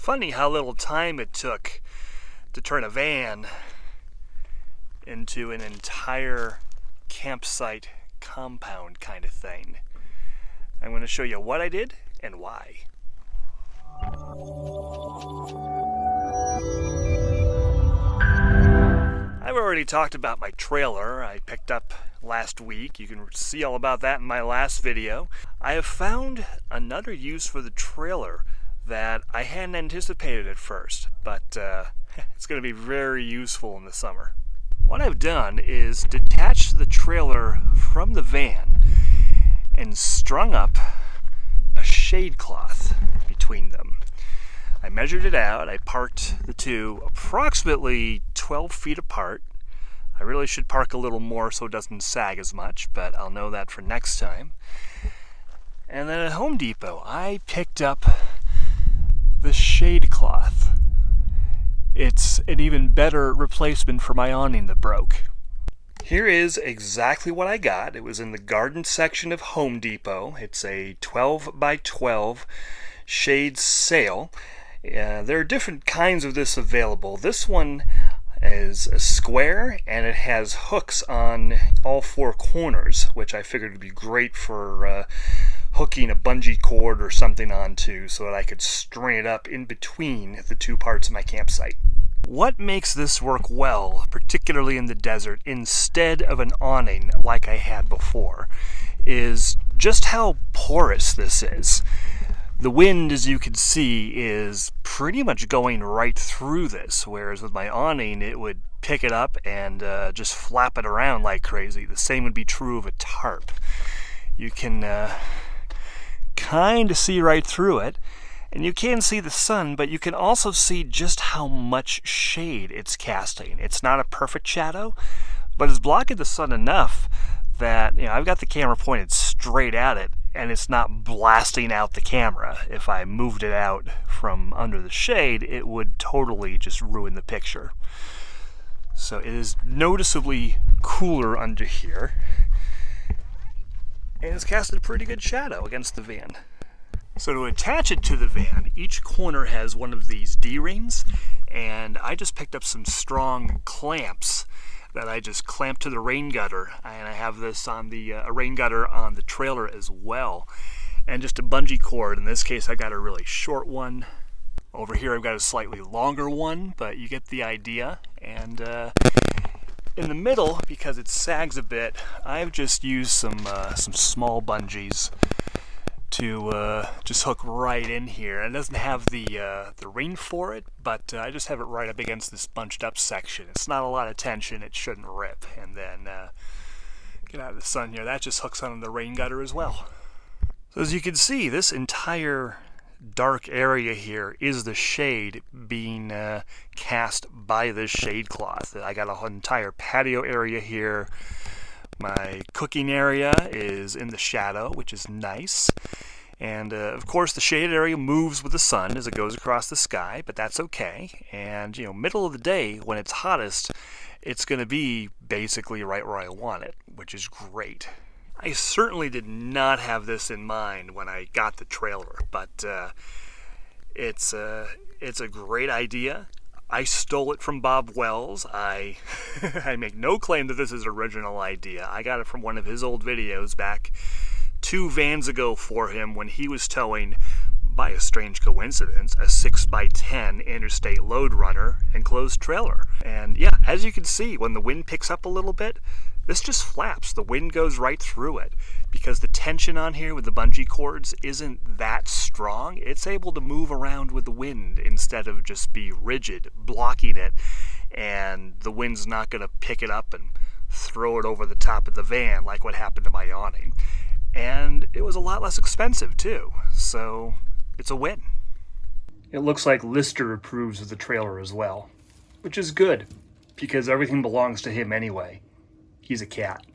funny how little time it took to turn a van into an entire campsite compound kind of thing. I'm going to show you what I did and why. I've already talked about my trailer I picked up last week. You can see all about that in my last video. I have found another use for the trailer that I hadn't anticipated at first, but it's going to be very useful in the summer. What I've done is detached the trailer from the van and strung up a shade cloth between them. I measured it out. I parked the two approximately 12 feet apart. I really should park a little more so it doesn't sag as much, but I'll know that for next time. And then at Home Depot, I picked up the shade cloth. It's an even better replacement for my awning that broke. Here is exactly what I got. It was in the garden section of Home Depot. It's a 12 by 12 shade sail. There are different kinds of this available. This one is a square and it has hooks on all four corners, which I figured would be great for hooking a bungee cord or something onto so that I could string it up in between the two parts of my campsite. What makes this work well, particularly in the desert, instead of an awning like I had before, is just how porous this is. The wind, as you can see, is pretty much going right through this, whereas with my awning it would pick it up and just flap it around like crazy. The same would be true of a tarp. You can kind of see right through it, and you can see the sun, but you can also see just how much shade it's casting. It's not a perfect shadow, but it's blocking the sun enough that, you know, I've got the camera pointed straight at it, and it's not blasting out the camera. If I moved it out from under the shade, it would totally just ruin the picture. So it is noticeably cooler under here, and it's casted a pretty good shadow against the van. So to attach it to the van, each corner has one of these D-rings, and I just picked up some strong clamps that I just clamped to the rain gutter, and I have this on the a rain gutter on the trailer as well, and just a bungee cord. In this case I got a really short one. Over here I've got a slightly longer one, but you get the idea. And in the middle, because it sags a bit, I've just used some small bungees to just hook right in here. And it doesn't have the ring for it, but I just have it right up against this bunched up section. It's not a lot of tension, it shouldn't rip. And then get out of the sun here, that just hooks onto the rain gutter as well. So as you can see, this entire dark area here is the shade being cast by this shade cloth. I got an entire patio area here. My cooking area is in the shadow, which is nice. And of course the shaded area moves with the sun as it goes across the sky, but that's okay. And you know, middle of the day when it's hottest, it's going to be basically right where I want it, which is great. I certainly did not have this in mind when I got the trailer, but it's a great idea. I stole it from Bob Wells. I make no claim that this is an original idea. I got it from one of his old videos back 2 vans ago for him when he was towing, by a strange coincidence, a 6x10 interstate load runner enclosed trailer. And yeah, as you can see, when the wind picks up a little bit, this just flaps. The wind goes right through it because the tension on here with the bungee cords isn't that strong. It's able to move around with the wind instead of just be rigid, blocking it, and the wind's not going to pick it up and throw it over the top of the van like what happened to my awning. And it was a lot less expensive too, so it's a win. It looks like Lister approves of the trailer as well, which is good because everything belongs to him anyway. He's a cat.